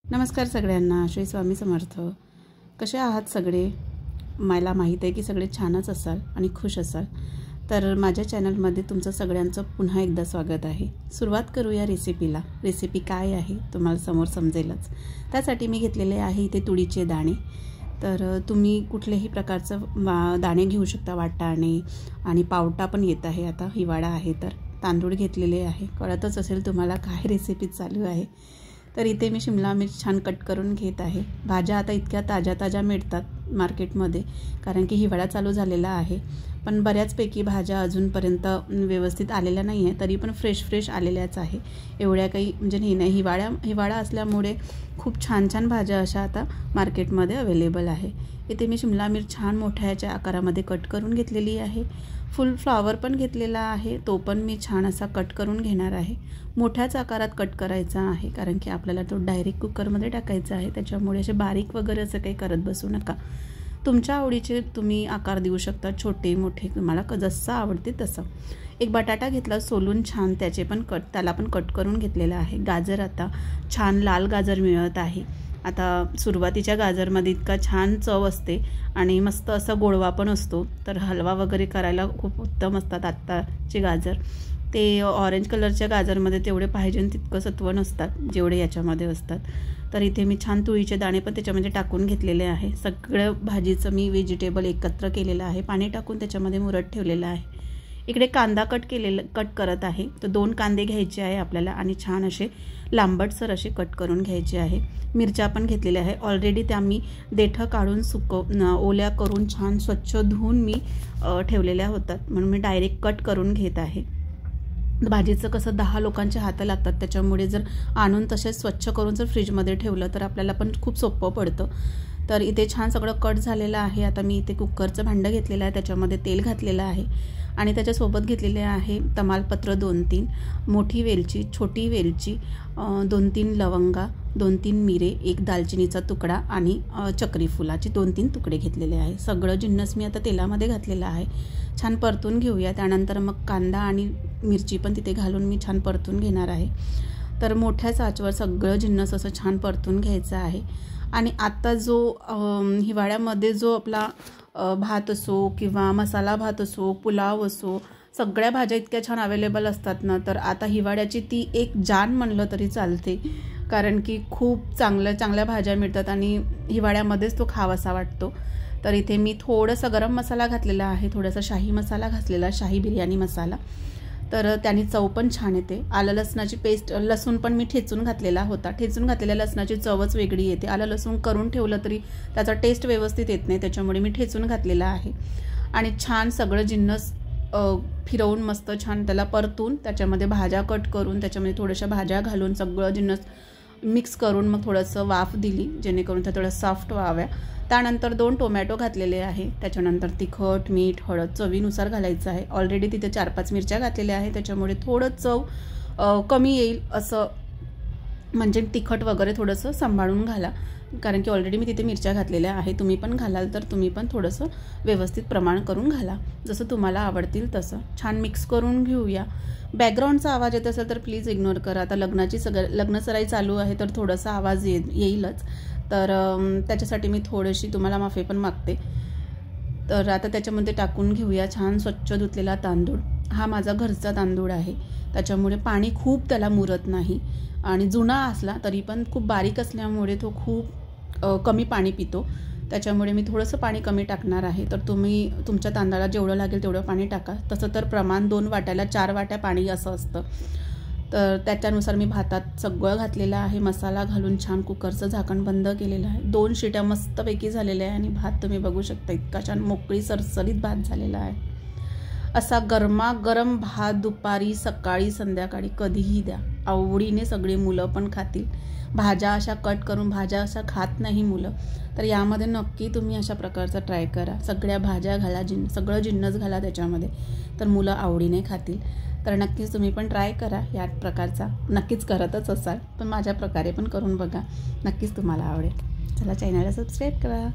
नमस्कार सगळ्यांना, श्री स्वामी समर्थ। कसे आहात सगळे? मला माहीत आहे की सगळे छानच असाल आणि खुश असाल। तर माझ्या चॅनलमध्ये तुमचं सगळ्यांचं पुन्हा एकदा स्वागत आहे। सुरुवात करूया रेसिपीला। रेसिपी काय आहे तुम्हाला समोर समजेलच। त्यासाठी मी घेतलेले आहे इथे तुरीचे दाणे। तर तुम्ही कुठल्याही प्रकारचं दाणे घेऊ शकता, वाटाणे आणि पावटा पण येत आहे, आता हिवाळा आहे तर। तांदूळ घेतलेले आहे, कळतच असेल तुम्हाला काय रेसिपी चालू आहे। तर इथे मी शिमला मिर्च छान कट करून घेत आहे। भाज्या आता इतक्या ताज्या मिळतात मार्केटमध्ये, कारण की हिवाळा चालू झालेला आहे। पण बऱ्याचपैकी भाज्या अजूनपर्यंत व्यवस्थित आलेल्या नाही आहे, तरी पण फ्रेश आलेल्याच आहे। एवढ्या काही म्हणजे नाही, हिवाळा असल्यामुळे खूप छान भाज्या अशा आता मार्केटमध्ये अवेलेबल आहे। इथे मी शिमला मिर्च छान मोठ्याच्या आकारामध्ये कट करून घेतलेली आहे। फुल फ्लॉवर पण घेतलेला आहे, तो पण मी छान असा कट करून घेणार आहे। मोठ्याच आकारात कट करायचा आहे, कारण की आपल्याला तो डायरेक्ट कुकरमध्ये टाकायचा आहे। त्याच्यामुळे असे बारीक वगैरे असं काही करत बसू नका। तुमच्या आवडीचे तुम्ही आकार देऊ शकता, छोटे मोठे तुम्हाला जसं आवडते तसं। एक बटाटा घेतला सोलून छान, त्याला पण कट करून घेतलेला आहे। गाजर आता छान लाल गाजर मिळत आहे। आता सुरुवातीच्या गाजरमध्ये इतका छान चव असते आणि मस्त असा गोडवा पण असतो, तर हलवा वगैरे करायला खूप उत्तम असतात आत्ताचे गाजर। ते ऑरेंज कलरच्या गाजरमध्ये तेवढे पाहिजे तितकं सत्व नसतात जेवढे याच्यामध्ये असतात। तर इथे मी छान तुळीचे दाणे पण त्याच्यामध्ये टाकून घेतलेले आहे। सगळं भाजीचं मी व्हेजिटेबल एकत्र केलेलं आहे, पाणी टाकून त्याच्यामध्ये मुरत ठेवलेलं आहे। इकडे कांदा कट करत आहे, तर 2 कांदे घ्यायचे आहे आपल्याला आणि छान असे लांबटसर असे कट करून घ्यायचे आहे। मिरच्या पण घेतलेल्या आहे, ऑलरेडी त्या मी देठं काढून ओल्या करून छान स्वच्छ धुवून मी ठेवलेल्या होतात, म्हणून मी डायरेक्ट कट करून घेत आहे। भाजीचं कसं 10 लोकांचे हात लागतात, त्याच्यामुळे जर आणून तसेच स्वच्छ करून जर फ्रीजमध्ये ठेवलं तर आपल्याला पण खूप सोपं पडतं। तर इथे छान सगळं कट झालेलं आहे। आता मी इथे कुकरचं भांडं घेतलेलं आहे, त्याच्यामध्ये तेल घातलेलं आहे आणि त्याच्यासोबत घेतलेले आहे तमालपत्र 2-3, मोठी वेलची, छोटी वेलची, 2-3 लवंगा, 2-3 मिरे, 1 दालचिनीचा तुकडा आणि चक्री फुलाचे 2-3 तुकडे घेतलेले आहे। सगळं जिन्नस मी आता तेलामध्ये घातलेला आहे, छान परतून घेऊया। त्यानंतर मग कांदा आणि मिरची पण तिथे घालून मी छान परतून घेणार आहे। तर मोठ्याच आचेवर सगळं जिन्नस असं छान परतून घ्यायचं आहे। आणि आता जो हिवाळ्यामध्ये जो आपला भात असो किंवा मसाला भात असो, पुलाव असो, सगळ्या भाज्या इतक्या छान अवेलेबल असतात ना, तर आता हिवाळ्याची ती एक जान म्हणलं तरी चालते, कारण की खूप चांगल्या भाज्या मिळतात आणि हिवाळ्यामध्येच तो खावासा वाटतो। तर इथे मी थोडंसं गरम मसाला घातलेला आहे, थोडासा शाही मसाला घातलेला, शाही बिर्याणी मसाला, तर त्याने चव पण छान येते। आलं लसणाची पेस्ट, लसूण पण मी ठेचून घातलेला होता। ठेचून घातलेल्या लसणाची चवच वेगळी येते, आलं लसूण करून ठेवलं तरी त्याचा टेस्ट व्यवस्थित येत नाही, त्याच्यामुळे मी ठेचून घातलेला आहे। आणि छान सगळं जिन्नस फिरवून मस्त छान त्याला परतून त्याच्यामध्ये भाज्या कट करून त्याच्यामध्ये थोड्याशा भाज्या घालून सगळं जिन्नस मिक्स करून मग थोडंसं वाफ दिली, जेणेकरून त्या थोडं सॉफ्ट व्हाव्या। त्यानंतर 2 टोमॅटो घातलेले आहे। त्याच्यानंतर तिखट, मीठ, हळद चवीनुसार घालायचं आहे। ऑलरेडी तिथे 4-5 मिरच्या घातलेल्या आहे, त्याच्यामुळे थोडं चव कमी येईल असं, म्हणजे तिखट वगैरे थोडंसं सांभाळून घाला, कारण की ऑलरेडी मी तिथे मिरच्या घातलेल्या आहे। तुम्ही पण घालाल तर तुम्ही पण थोडंसं व्यवस्थित प्रमाण करून घाला, जसं तुम्हाला आवडतील तसं। छान मिक्स करून घेऊया। बॅकग्राऊंडचा आवाज येत असेल तर प्लीज इग्नोर करा। आता लग्नसराई चालू आहे, तर थोडासा आवाज येईलच, तर त्याच्यासाठी मी थोडीशी तुम्हाला माफी पण मागते। तर आता त्याच्यामध्ये टाकून घेऊया छान स्वच्छ धुतलेला तांदूळ। हा माझा घरचा तांदूळ आहे, त्याच्यामुळे पाणी खूप त्याला मुरत नाही आणि जुना असला तरी पण खूप बारीक असल्यामुळे तो खूप कमी पाणी पितो, त्याच्यामुळे मी थोडंसं पाणी कमी टाकणार आहे। तर तुम्ही तुमच्या तांदळाला जेवढं लागेल तेवढं पाणी टाका। तसं तर प्रमाण 2 वाट्याला 4 वाट्या पाणी असं असतं, तर त्याच्यानुसार मी भातात सगळं घातलेलं आहे। मसाला घालून छान कुकरचं झाकण बंद केलेलं आहे। 2 शिट्या मस्तपैकी झालेल्या आहे आणि भात तुम्ही बघू शकता इतका छान मोकळी सरसरीत भात झालेला आहे। असा गरमागरम भात दुपारी, सकाळी, संध्याकाळी कधीही द्या, आवडीने सगळी मुलं पण खातील। भाज्या अशा कट करून भाज्या अशा खात नाही मुलं, तर यामध्ये नक्की तुम्ही अशा प्रकारचा ट्राय करा। सगळ्या भाज्या घाला, सगळं जिन्नस घाला त्याच्यामध्ये, तर मुलं आवडीने खातील। तर नक्कीच तुम्ही पण ट्राय करा या प्रकारचा, नक्कीच करतच असाल, पण माझ्या प्रकारे पण करून बघा, नक्कीच तुम्हाला आवडेल। चला, चॅनलला सबस्क्राईब करा।